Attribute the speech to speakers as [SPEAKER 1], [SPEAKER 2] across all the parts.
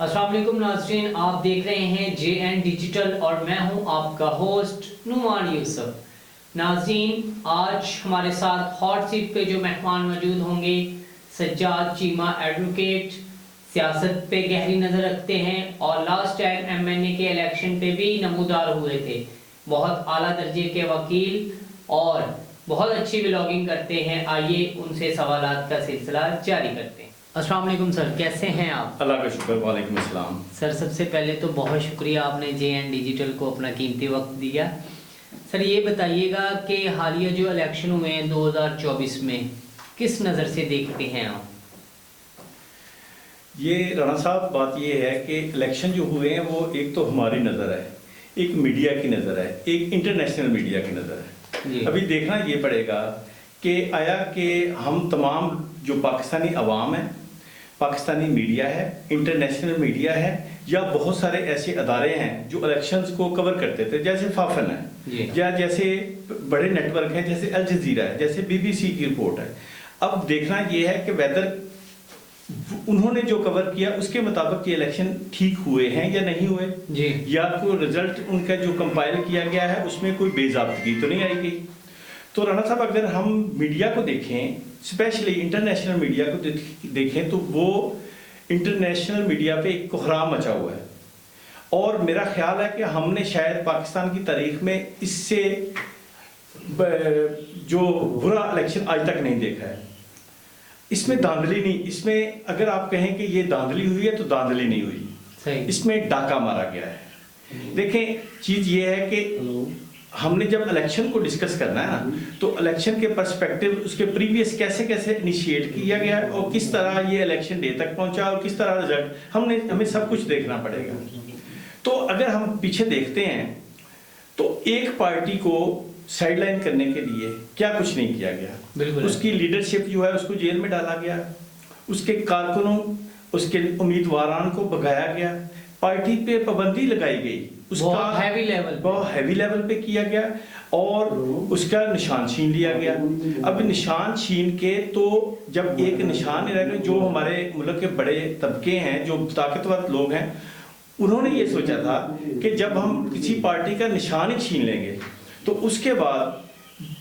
[SPEAKER 1] अस्सलाम वालेकुम नाज़रीन, आप देख रहे हैं JN डिजिटल और मैं हूं आपका होस्ट नुमान यूसुफ। नाज़रीन, आज हमारे साथ हॉट सीट पे जो मेहमान मौजूद होंगे, सज्जाद चीमा एडवोकेट, सियासत पे गहरी नज़र रखते हैं और लास्ट टाइम MNA के इलेक्शन पे भी नमूदार हुए थे। बहुत आला दर्जे के वकील और बहुत अच्छी व्लॉगिंग करते हैं। आइए उनसे सवालात का सिलसिला जारी करते हैं। अस्सलाम वालेकुम सर, कैसे हैं आप?
[SPEAKER 2] अल्लाह का शुक्र। वालेकुम अस्सलाम।
[SPEAKER 1] सर, सबसे पहले तो बहुत शुक्रिया आपने JN डिजिटल को अपना कीमती वक्त दिया। सर, ये बताइएगा कि हालिया जो इलेक्शन हुए हैं 2024 में, किस नज़र से देखते हैं आप?
[SPEAKER 2] ये राणा साहब, बात ये है कि इलेक्शन जो हुए हैं वो एक तो हमारी नज़र है, एक मीडिया की नज़र है, एक इंटरनेशनल मीडिया की नज़र है। अभी देखना ये पड़ेगा कि आया कि हम तमाम जो पाकिस्तानी अवाम है, पाकिस्तानी मीडिया है, इंटरनेशनल मीडिया है, या बहुत सारे ऐसे अदारे हैं जो इलेक्शंस को कवर करते थे, जैसे फाफन है या जैसे बड़े नेटवर्क हैं जैसे अल जजीरा है, जैसे BBC की रिपोर्ट है। अब देखना ये है कि वेदर उन्होंने जो कवर किया उसके मुताबिक ये इलेक्शन ठीक हुए हैं या नहीं हुए
[SPEAKER 1] जी,
[SPEAKER 2] या कोई रिजल्ट उनका जो कंपाइल किया गया है उसमें कोई बेज़ाब्तगी तो नहीं आई गई। तो राणा साहब, अगर हम मीडिया को देखें, स्पेशली इंटरनेशनल मीडिया को देखें, तो वो इंटरनेशनल मीडिया पे एक कोहराम मचा हुआ है और मेरा ख्याल है कि हमने शायद पाकिस्तान की तारीख में इससे जो बुरा इलेक्शन आज तक नहीं देखा है। इसमें धांधली नहीं, इसमें अगर आप कहें कि ये धांधली हुई है तो धांधली नहीं हुई,
[SPEAKER 1] सही।
[SPEAKER 2] इसमें डाका मारा गया है। देखें, चीज़ ये है कि हमने जब इलेक्शन को डिस्कस करना है ना, तो इलेक्शन के पर्सपेक्टिव उसके प्रीवियस कैसे कैसे इनिशिएट किया गया और किस तरह ये इलेक्शन डे तक पहुंचा और किस तरह रिजल्ट हमें सब कुछ देखना पड़ेगा। तो अगर हम पीछे देखते हैं तो एक पार्टी को साइडलाइन करने के लिए क्या कुछ नहीं किया गया। उसकी लीडरशिप जो है उसको जेल में डाला गया, उसके कारकुनों, उसके उम्मीदवारान को भगाया गया, पार्टी पे पाबंदी लगाई गई, उसका बहुत हैवी लेवल पे किया गया और उसका निशान छीन लिया गया। अब निशान छीन के तो जब एक निशान नहीं रह गया, जो हमारे मुल्क के बड़े तबके हैं, जो ताकतवर लोग हैं, उन्होंने ये सोचा था कि जब हम किसी पार्टी का निशान ही छीन लेंगे तो उसके बाद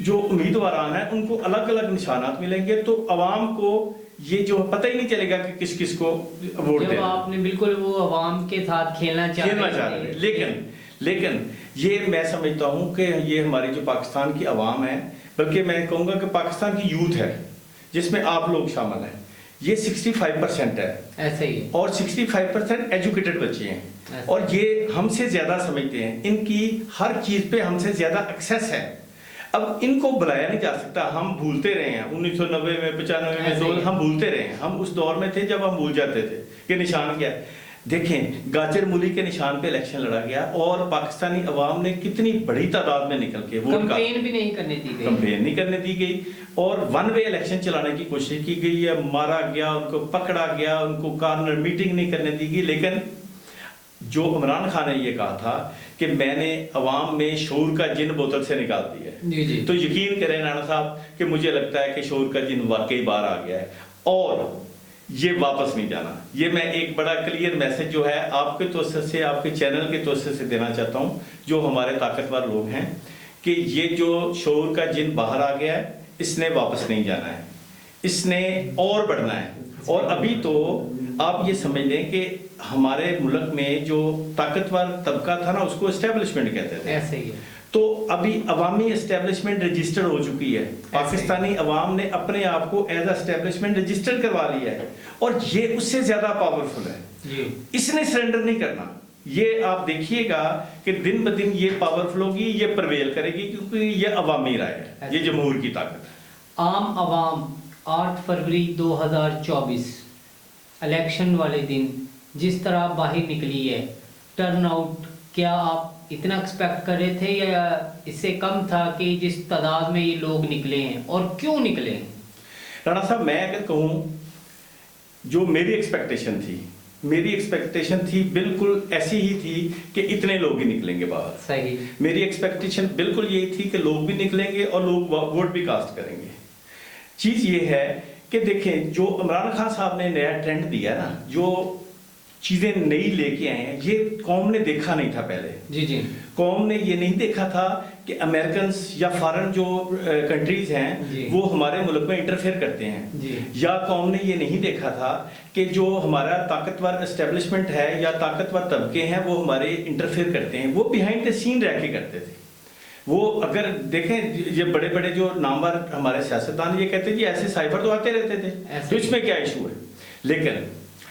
[SPEAKER 2] जो उम्मीदवार हैं उनको अलग अलग निशानात मिलेंगे, तो अवाम को ये जो पता ही नहीं चलेगा कि किस किस को वोट देना।
[SPEAKER 1] आपने बिल्कुल वो अवाम के साथ खेलना चाह रहे हैं।
[SPEAKER 2] लेकिन ये मैं समझता हूँ कि ये हमारी जो पाकिस्तान की अवाम है, बल्कि मैं कहूँगा कि पाकिस्तान की यूथ है जिसमें आप लोग शामिल हैं, ये 65% है
[SPEAKER 1] ऐसे ही,
[SPEAKER 2] और 65% एजुकेटेड बच्चे हैं और ये हमसे ज़्यादा समझते हैं, इनकी हर चीज़ पे हमसे ज़्यादा एक्सेस है। अब इनको बुलाया नहीं जा सकता। हम भूलते रहे हैं 1990 में, 95 में, हम भूलते रहे हैं। हम उस दौर में थे जब हम भूल जाते थे कि निशान क्या है। देखें, गाजर मूली के निशान पे इलेक्शन लड़ा गया और पाकिस्तानी अवाम ने कितनी बड़ी तादाद में निकल के वोट का
[SPEAKER 1] कंपेन भी नहीं करने दी गई,
[SPEAKER 2] कंपेन नहीं करने दी गई और वन वे इलेक्शन चलाने की कोशिश की गई है, मारा गया, उनको पकड़ा गया, उनको कॉर्नर मीटिंग नहीं करने दी गई। लेकिन जो इमरान खान ने ये कहा था कि मैंने अवाम में शऊर का जिन बोतल से निकाल दिया है, तो यकीन करें राणा साहब कि मुझे लगता है कि शऊर का जिन वाकई बाहर आ गया है और ये वापस नहीं जाना। ये मैं एक बड़ा क्लियर मैसेज जो है आपके तौर से, आपके चैनल के तौर से देना चाहता हूँ, जो हमारे ताकतवर लोग हैं, कि ये जो शऊर का जिन बाहर आ गया है, इसने वापस नहीं जाना है, इसने और बढ़ना है। और अभी तो आप ये समझ लें कि हमारे मुल्क में जो ताकतवर तबका था ना, उसको एस्टेब्लिशमेंट कहते थे,
[SPEAKER 1] ऐसे ही है।
[SPEAKER 2] तो अभी अवामी एस्टेब्लिशमेंट रजिस्टर्ड हो चुकी है। पाकिस्तानी अवाम ने अपने आप को एज एस्टेब्लिशमेंट रजिस्टर्ड करवा लिया है और ये उससे ज्यादा पावरफुल है। इसने सरेंडर नहीं करना। ये आप देखिएगा कि दिन ब दिन ये पावरफुल होगी, ये प्रवेल करेगी, क्योंकि ये अवामी राय है, ये जमहूर की ताकत है।
[SPEAKER 1] आम अवाम 8 फरवरी 2024 इलेक्शन वाले दिन जिस तरह बाहर निकली है, टर्नआउट क्या आप इतना एक्सपेक्ट कर रहे थे या इससे कम था कि जिस तादाद में ये लोग निकले हैं, और क्यों निकले हैं?
[SPEAKER 2] राणा साहब, मैं अगर कहूँ, जो मेरी एक्सपेक्टेशन थी बिल्कुल ऐसी ही थी कि इतने लोग ही निकलेंगे बाहर।
[SPEAKER 1] सही। मेरी
[SPEAKER 2] एक्सपेक्टेशन बिल्कुल यही थी कि लोग भी निकलेंगे और लोग वोट भी कास्ट करेंगे। चीज़ ये है कि देखें, जो इमरान खान साहब ने नया ट्रेंड दिया ना, जो चीज़ें नई लेके आए हैं, ये कौम ने देखा नहीं था पहले।
[SPEAKER 1] जी जी
[SPEAKER 2] कौम ने ये नहीं देखा था कि अमेरिकन या फॉरेन जो कंट्रीज
[SPEAKER 1] जी।
[SPEAKER 2] हैं वो हमारे मुल्क में इंटरफेयर करते हैं,
[SPEAKER 1] जी।
[SPEAKER 2] या कौम ने ये नहीं देखा था कि जो हमारा ताकतवर एस्टेब्लिशमेंट है या ताकतवर तबके हैं वो हमारे इंटरफेयर करते हैं। वो बिहाइंड द सीन रह के करते थे। वो अगर देखें ये बड़े बड़े जो नामवर हमारे सियासतदान ये कहते हैं जी ऐसे साइफर तो आते रहते थे, तो इसमें क्या इशू है। लेकिन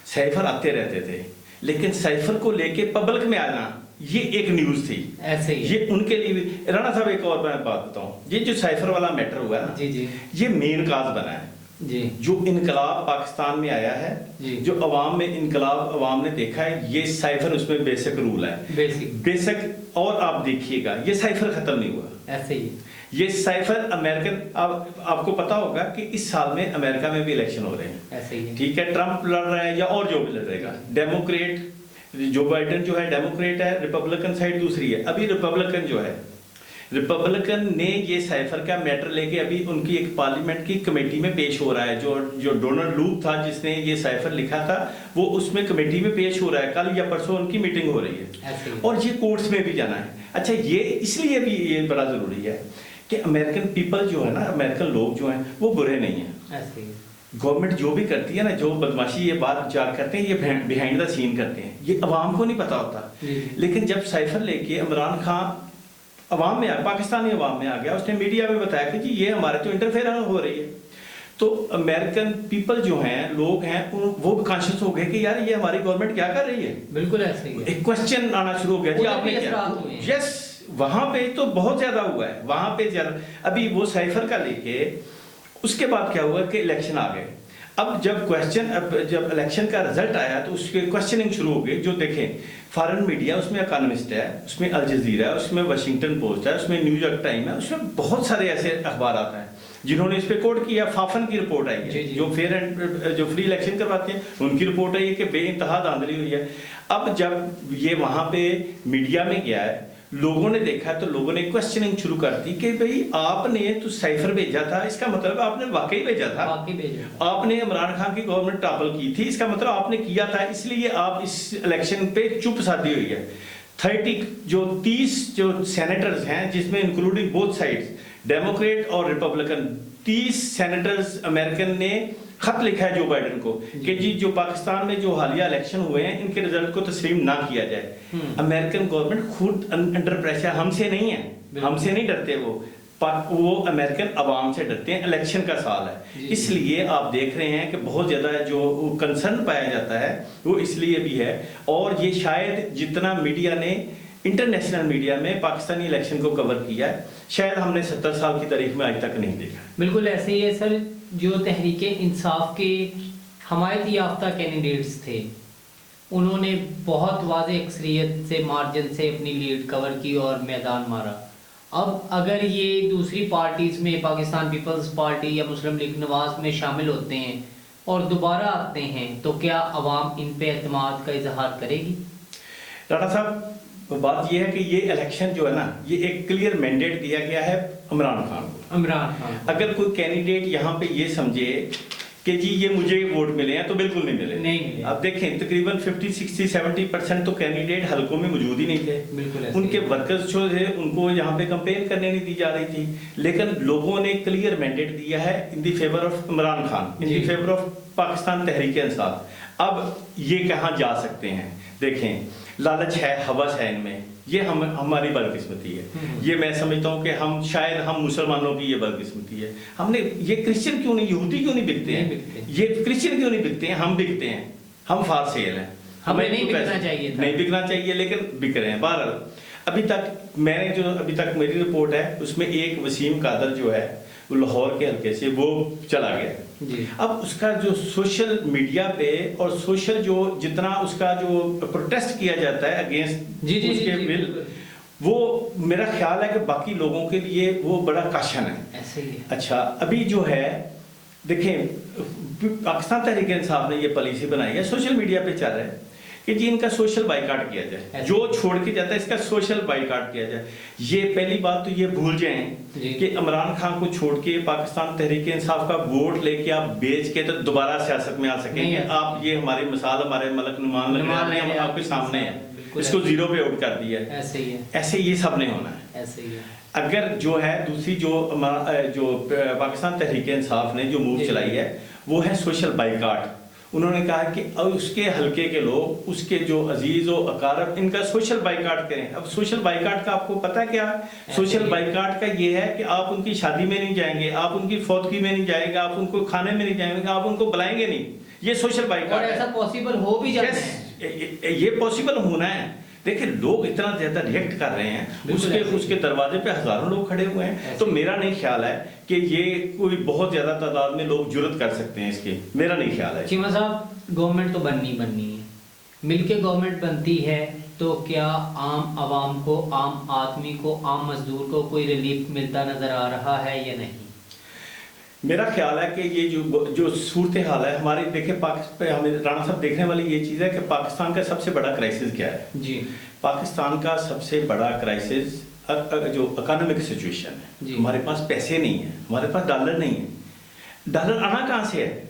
[SPEAKER 2] साइफर आते रहते थे, लेकिन साइफर को लेके पब्लिक में आना ये एक न्यूज थी,
[SPEAKER 1] ऐसे ही
[SPEAKER 2] ये उनके लिए भी। राणा साहब एक और मैं बात बताऊं, ये जो साइफर वाला मैटर हुआ है ना,
[SPEAKER 1] जी जी
[SPEAKER 2] ये मेन काज बना है।
[SPEAKER 1] जी
[SPEAKER 2] जो इनकलाब पाकिस्तान में आया है,
[SPEAKER 1] जी।
[SPEAKER 2] जो अवाम में इनकलाब अवाम ने देखा है, ये साइफर उसमें बेसिक रूल है, बेसिक। और आप देखिएगा ये साइफर खत्म नहीं हुआ,
[SPEAKER 1] ऐसे ही
[SPEAKER 2] ये साइफर अमेरिकन। आपको पता होगा कि इस साल में अमेरिका में भी इलेक्शन हो रहे हैं,
[SPEAKER 1] ऐसे ही
[SPEAKER 2] ठीक है। ट्रंप लड़ रहा है या और जो भी लड़ेगा, डेमोक्रेट जो बाइडेन जो है डेमोक्रेट है, रिपब्लिकन साइड दूसरी है। अभी रिपब्लिकन जो है, रिपब्लिकन ने ये साइफर का मैटर लेके अभी उनकी एक पार्लियामेंट की कमेटी में पेश हो रहा है। जो डोनाल्ड लूप था जिसने ये साइफर लिखा था, वो उसमें कमेटी में पेश हो रहा है। कल या परसों उनकी मीटिंग हो रही है और ये कोर्ट्स में भी जाना है। अच्छा, ये इसलिए भी ये बड़ा जरूरी है कि अमेरिकन पीपल जो है ना, अमेरिकन लोग जो हैं वो बुरे नहीं हैं।
[SPEAKER 1] ऐसे ही
[SPEAKER 2] गवर्नमेंट जो भी करती है ना, जो बदमाशी ये बात जाग करते हैं, ये बिहाइंड द सीन करते हैं, ये अवाम को नहीं पता होता। लेकिन जब साइफर लेके इमरान खान अवाम में पाकिस्तानी अवाम में आ गया, उसने मीडिया में बताया कि जी ये हमारे तो इंटरफेरेंस हो रही है, तो अमेरिकन पीपल जो हैं, लोग हैं, वो भी कॉन्शियस हो गए कि यार ये हमारी गवर्नमेंट क्या कर रही है।
[SPEAKER 1] बिल्कुल ऐसे ही
[SPEAKER 2] एक क्वेश्चन आना शुरू हो गया जी आपने क्या। यस, वहां पे तो बहुत ज्यादा हुआ है, वहां पे ज्यादा। अभी वो साइफर का लेके उसके बाद क्या हुआ कि इलेक्शन आ गए। अब जब इलेक्शन का रिजल्ट आया तो उसके क्वेश्चनिंग शुरू हो गई। जो देखें फॉरेन मीडिया, उसमें इकोनॉमिस्ट है, उसमें अल जजीरा है, उसमें वाशिंगटन पोस्ट है, उसमें न्यूयॉर्क टाइम है, उसमें बहुत सारे ऐसे अखबार आता है जिन्होंने इस पे कोट किया। फाफन की रिपोर्ट आई है, जो फेयर एंड जो फ्री इलेक्शन करवाते हैं, उनकी रिपोर्ट आई है कि बेइंतहा धांधली हुई है। अब जब ये वहां पे मीडिया में गया है, लोगों ने देखा तो लोगों ने क्वेश्चनिंग शुरू कर दी कि भाई आपने तो साइफर भेजा था, इसका मतलब आपने वाकई भेजा था, आपने इमरान खान की गवर्नमेंट टॉपल की थी, इसका मतलब आपने किया था, इसलिए आप इस इलेक्शन पे चुप साधी हुई है। 30 जो सेनेटर्स हैं, जिसमें इंक्लूडिंग बोथ साइड्स डेमोक्रेट और रिपब्लिकन, 30 सेनेटर्स अमेरिकन ने खत लिखा है जो बाइडेन को कि जी जो पाकिस्तान में जो हालिया इलेक्शन हुए हैं इनके रिजल्ट को तस्लीम ना किया जाए। अमेरिकन गवर्नमेंट खुद अंडर प्रेशर, हमसे नहीं है, हमसे नहीं डरते वो अमेरिकन अवाम से डरते हैं। इलेक्शन का साल है, इसलिए आप देख रहे हैं कि बहुत ज़्यादा जो कंसर्न पाया जाता है वो इसलिए भी है। और ये शायद जितना मीडिया ने, इंटरनेशनल मीडिया में पाकिस्तानी इलेक्शन को कवर किया है, शायद हमने 70 साल की तारीख में आज तक नहीं देखा।
[SPEAKER 1] बिल्कुल ऐसे ही है सर। जो तहरीक इंसाफ के हमायत याफ्ता कैंडिडेट्स थे, उन्होंने बहुत वाज़ेह अक्सरियत से, मार्जिन से अपनी लीड कवर की और मैदान मारा। अब अगर ये दूसरी पार्टीज़ में, पाकिस्तान पीपल्स पार्टी या मुस्लिम लीग नवाज में शामिल होते हैं और दोबारा आते हैं, तो क्या अवाम इन पे एतमाद का इजहार करेगी?
[SPEAKER 2] राणा साहब, बात यह है कि ये इलेक्शन जो है ना, ये एक क्लियर मैंडेट दिया गया है इमरान खान को।
[SPEAKER 1] इमरान खान,
[SPEAKER 2] अगर कोई कैंडिडेट यहाँ पे ये समझे कि जी ये मुझे वोट मिले हैं, तो बिल्कुल नहीं मिले। अब देखें तकरीबन 50, 60, 70% तो कैंडिडेट हलकों में मौजूद ही नहीं थे।
[SPEAKER 1] बिल्कुल
[SPEAKER 2] उनके वर्कर्स जो थे उनको यहाँ पे कंपेन करने नहीं दी जा रही थी। लेकिन लोगों ने क्लियर मैंडेट दिया है in the favour of Imran Khan, in the favour of Pakistan Tehreek Insaf. अब ये कहाँ जा सकते हैं? देखें, लालच है, हवस है इनमें, ये हमारी बदकिस्मती है। ये मैं समझता हूँ कि हम मुसलमानों की ये बदकिस्मती है। हमने ये क्रिश्चियन क्यों नहीं, यहूदी क्यों नहीं बिकते हैं, ये क्रिश्चियन क्यों नहीं बिकते हैं? हम बिकते हैं, हम फार सेल हैं,
[SPEAKER 1] हमें नहीं बिकना चाहिए था।
[SPEAKER 2] नहीं बिकना चाहिए, लेकिन बिक रहे हैं। बहरहाल अभी तक मेरी रिपोर्ट है उसमें एक वसीम कादर जो है वो लाहौर के हल्के से वो चला गया। अब उसका जो सोशल मीडिया पे और सोशल जो जितना उसका जो प्रोटेस्ट किया जाता है अगेंस्ट उसके बिल, वो मेरा ख्याल है कि बाकी लोगों के लिए वो बड़ा काशन है।
[SPEAKER 1] ऐसे ही।
[SPEAKER 2] अच्छा, अभी जो है देखें, पाकिस्तान तहरीक इंसाफ ने ये पॉलिसी बनाई है, सोशल मीडिया पे चल रहा है कि کہ جی ان کا سوشل بائیکاٹ کیا جائے, جو چھوڑ کے جاتا ہے اس کا سوشل بائیکاٹ کیا جائے. یہ پہلی بات تو یہ بھول جائیں کہ عمران خان کو چھوڑ کے پاکستان تحریک انصاف کا ووٹ لے کے آپ بیچ کے تو دوبارہ سیاست میں آ سکیں گے آپ. یہ ہماری مثال ہمارے ملک نعمان لگ رہے ہیں, آپ کے سامنے ہے, اس کو زیرو پہ آؤٹ کر دیا ہے. ایسے یہ سب نے ہونا ہے. اگر جو ہے دوسری جو پاکستان تحریک انصاف نے جو موو چلائی ہے وہ ہے سوشل بائیکاٹ. انہوں نے کہا کہ اس کے حلقے کے لوگ, اس کے جو عزیز و اقارب, ان کا سوشل بائیکاٹ کریں. اب سوشل بائیکاٹ کا آپ کو پتہ کیا ہے؟ سوشل بائیکاٹ کا یہ ہے کہ آپ ان کی شادی میں نہیں جائیں گے, آپ ان کی فوتگی میں نہیں جائیں گے, آپ ان کو کھانے میں نہیں جائیں گے, آپ ان کو بلائیں گے نہیں. یہ سوشل بائیکاٹ ہے.
[SPEAKER 1] ایسا پاسبل ہو بھی جاتا ہے,
[SPEAKER 2] یہ پاسبل ہونا ہے. دیکھیں لوگ اتنا زیادہ ریئیکٹ کر رہے ہیں, اس کے دروازے پہ ہزاروں لوگ کھڑے ہوئے ہیں. تو میرا نہیں خیال ہے کہ یہ کوئی بہت زیادہ تعداد میں لوگ جرت کر سکتے ہیں اس کے, میرا نہیں خیال ہے.
[SPEAKER 1] چیمہ صاحب گورنمنٹ تو بننی ہے, مل کے گورنمنٹ بنتی ہے تو کیا عام عوام کو, عام آدمی کو, عام مزدور کو کوئی ریلیف ملتا نظر آ رہا ہے یا نہیں؟
[SPEAKER 2] میرا خیال ہے کہ یہ جو صورتحال ہے ہماری, دیکھیں ہمیں رانا صاحب دیکھنے والی یہ چیز ہے کہ پاکستان کا سب سے بڑا کرائسس کیا ہے.
[SPEAKER 1] جی,
[SPEAKER 2] پاکستان کا سب سے بڑا کرائسس جو اکانومک سچویشن ہے. ہمارے پاس پیسے نہیں ہیں, ہمارے پاس ڈالر نہیں ہے. ڈالر آنا کہاں سے ہے؟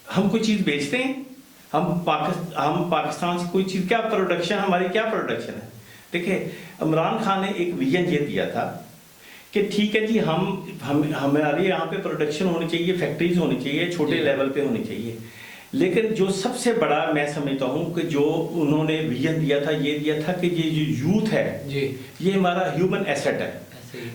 [SPEAKER 2] ہم کوئی چیز بیچتے ہیں, ہم پاکستان سے کوئی چیز, کیا پروڈکشن, ہماری کیا پروڈکشن ہے؟ دیکھیں عمران خان نے ایک ویژن یہ دیا تھا کہ ٹھیک ہے جی ہمارے یہاں پہ پروڈکشن ہونی چاہیے, فیکٹریز ہونی چاہیے, چھوٹے لیول پہ ہونی چاہیے. لیکن جو سب سے بڑا میں سمجھتا ہوں کہ جو انہوں نے ویژن دیا تھا, یہ دیا تھا کہ یہ جو یوتھ ہے یہ ہمارا ہیومن ایسٹ ہے.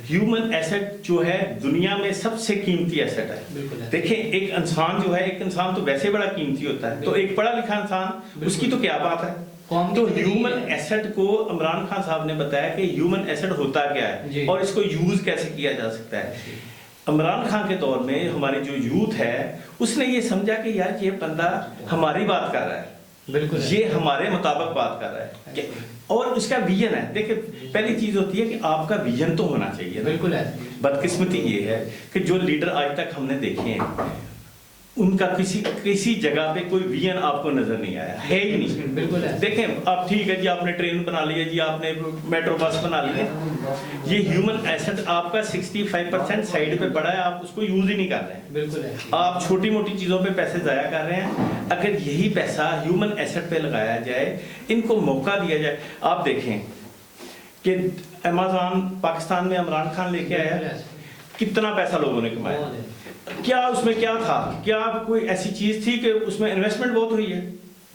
[SPEAKER 2] ہیومن ایسٹ جو ہے دنیا میں سب سے قیمتی ایسٹ ہے. دیکھیں ایک انسان جو ہے, ایک انسان تو ویسے بڑا قیمتی ہوتا ہے, تو ایک پڑھا لکھا انسان اس کی تو کیا بات ہے. تو ہیومن ایسٹ کو عمران خان صاحب نے بتایا کہ ہیومن ایسٹ ہوتا کیا ہے اور اس کو یوز کیسے کیا جا سکتا ہے. عمران خان کے دور میں ہماری جو یوتھ ہے اس نے یہ سمجھا کہ یار یہ بندہ ہماری بات کر رہا ہے, بالکل یہ ہمارے مطابق بات کر رہا ہے, اور اس کا ویژن ہے. دیکھیں پہلی چیز ہوتی ہے کہ آپ کا ویژن تو ہونا چاہیے. بالکل ہے. بدقسمتی یہ ہے کہ جو لیڈر آج تک ہم نے دیکھے ہیں ان کا کسی جگہ پہ کوئی ویژن آپ کو نظر نہیں آیا ہے ہی نہیں. بالکل ہے. دیکھیں آپ ٹھیک ہے جی, آپ نے ٹرین بنا لی ہے جی, آپ نے میٹرو بس بنا لی ہے, یہ ہیومن ایسٹ آپ کا 65% سائڈ پہ پڑا ہے, آپ اس کو یوز ہی نہیں کر رہے ہیں. بالکل ہے. آپ چھوٹی موٹی چیزوں پہ پیسے ضائع کر رہے ہیں. اگر یہی پیسہ ہیومن ایسٹ پہ لگایا جائے, ان کو موقع دیا جائے. آپ دیکھیں کہ امیزون پاکستان میں عمران خان لے کے آیا, کتنا پیسہ لوگوں نے کمایا. کیا اس میں کیا تھا, کیا کوئی ایسی چیز تھی کہ اس میں انویسٹمنٹ بہت ہوئی ہے؟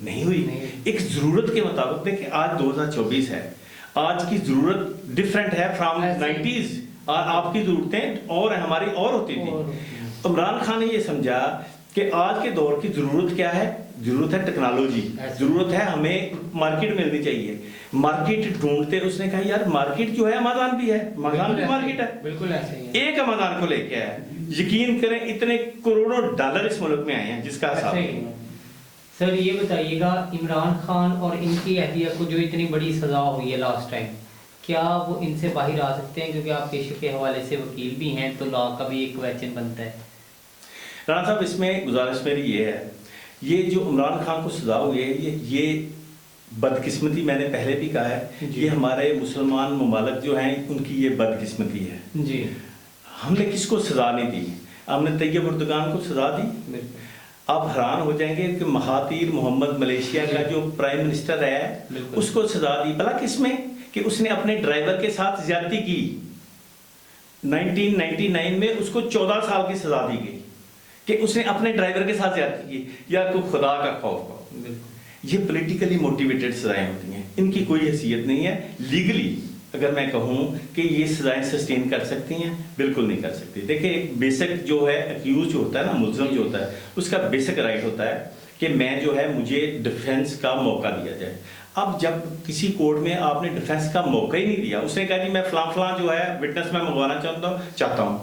[SPEAKER 2] نہیں ہوئی. ایک ضرورت کے مطابق. دیکھیں آج 2024 ہے, آج کی ضرورت ڈیفرنٹ ہے فرام 90s. آپ کی ضرورتیں اور ہماری اور ہوتی تھی. عمران خان نے یہ سمجھا کہ آج کے دور کی ضرورت کیا ہے, ضرورت ہے ٹیکنالوجی, ضرورت ہے ہمیں مارکیٹ ملنی چاہیے. مارکیٹ ڈھونڈتے اس نے کہا یار مارکیٹ جو ہے امیزون بھی ہے, امیزون بھی مارکیٹ ہے. بالکل ایسے ہی ایک امیزون کو لے کے آیا. یقین کریں اتنے کروڑوں ڈالر اس ملک میں آئے ہیں جس کا حساب.
[SPEAKER 1] سر یہ بتائیے گا, عمران خان اور ان کی اہلیہ کو جو اتنی بڑی سزا ہوئی ہے لاسٹ ٹائم, کیا وہ ان سے باہر آ سکتے ہیں؟ کیونکہ آپ پیشے کے حوالے سے وکیل بھی ہیں تو لا کا بھی ایک کویسچن بنتا ہے.
[SPEAKER 2] رانا صاحب اس میں گزارش میری یہ ہے, یہ جو عمران خان کو سزا ہوئی ہے یہ بدقسمتی, میں نے پہلے بھی کہا ہے, یہ ہمارے مسلمان ممالک جو ہیں ان کی یہ بدقسمتی ہے. جی, ہم نے کس کو سزا نہیں دی؟ ہم نے طیب اردگان کو سزا دی. آپ حیران ہو جائیں گے کہ مہاتیر محمد ملیشیا کا جو پرائم منسٹر ہے اس کو سزا دی. بھلا کس میں؟ کہ اس نے اپنے ڈرائیور کے ساتھ زیادتی کی. 1999 میں اس کو 14 سال کی سزا دی گئی کہ اس نے اپنے ڈرائیور کے ساتھ زیادتی کی. یا کوئی خدا کا خوف ہو. یہ پولیٹیکلی موٹیویٹڈ سزائیں ہوتی ہیں, ان کی کوئی حیثیت نہیں ہے. لیگلی اگر میں کہوں کہ یہ سزائیں سسٹین کر سکتی ہیں, بالکل نہیں کر سکتی. دیکھیں ایک بیسک جو ہے ایکیوز جو ہوتا ہے نا, ملزم جو ہوتا ہے, اس کا بیسک رائٹ ہوتا ہے کہ میں جو ہے مجھے ڈیفینس کا موقع دیا جائے. اب جب کسی کورٹ میں آپ نے ڈیفینس کا موقع ہی نہیں دیا, اس نے کہا جی میں فلاں جو ہے وٹنس میں منگوانا چاہتا ہوں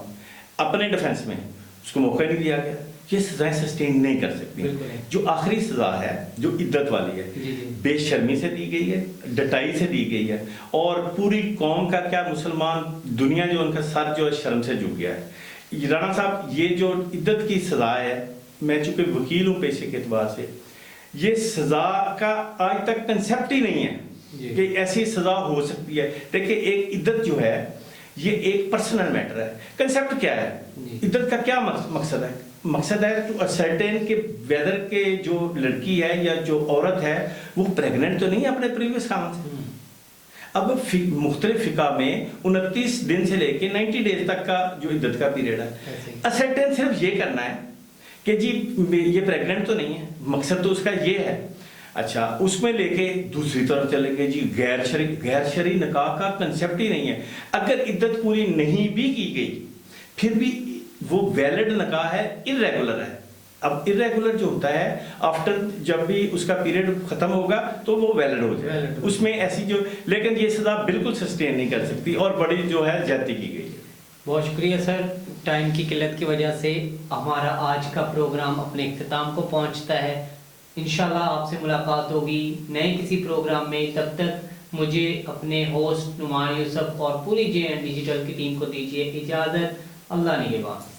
[SPEAKER 2] اپنے ڈیفینس میں, اس کو موقع نہیں دیا گیا, یہ سزائیں سسٹین نہیں کر سکتی. جو آخری سزا ہے جو عدت والی ہے, بے شرمی سے دی گئی ہے, ڈٹائی سے دی گئی ہے, اور پوری قوم کا کیا مسلمان دنیا جو ان کا سر جو شرم سے جھک گیا ہے. رانا صاحب یہ جو عدت کی سزا ہے, میں چونکہ وکیل ہوں پیشے کے اعتبار سے, یہ سزا کا آج تک کنسیپٹ ہی نہیں ہے کہ ایسی سزا ہو سکتی ہے. دیکھیں ایک عدت جو ہے یہ ایک پرسنل میٹر ہے. کنسیپٹ کیا ہے؟ عدت کا کیا مقصد ہے؟ مقصد ہے ٹو اسرٹین کہ ویدر کے جو لڑکی ہے یا جو عورت ہے وہ پریگننٹ تو نہیں ہے اپنے پریویس خاوند سے. اب مختلف فقہ میں 29 دن سے لے کے 90 ڈیز تک کا جو عدت کا پیریڈ ہے. اسرٹین صرف یہ کرنا ہے کہ جی یہ پریگننٹ تو نہیں ہے، مقصد تو اس کا یہ ہے. اچھا اس میں لے کے دوسری طرف چلیں گے جی غیر شرعی نکاح کا کنسیپٹ ہی نہیں ہے. اگر عدت پوری نہیں بھی کی گئی پھر بھی وہ ویلڈ نکاح ہے، ارریگولر ہے. اب ارریگولر جو ہوتا ہے آفٹر جب بھی اس کا پیریڈ ختم ہوگا تو وہ ویلڈ ہو جائے. اس میں ایسی جو لیکن یہ سزا بالکل سسٹین نہیں کر سکتی اور بڑی جو ہے زیادتی کی گئی ہے.
[SPEAKER 1] بہت شکریہ سر. ٹائم کی قلت کی وجہ سے ہمارا آج کا پروگرام اپنے اختتام کو پہنچتا ہے. انشاءاللہ آپ سے ملاقات ہوگی نئے کسی پروگرام میں. تب تک مجھے اپنے ہوسٹ نعمان یوسف اور پوری JN ڈیجیٹل کی ٹیم کو دیجیے اجازت. اللہ نگہبان.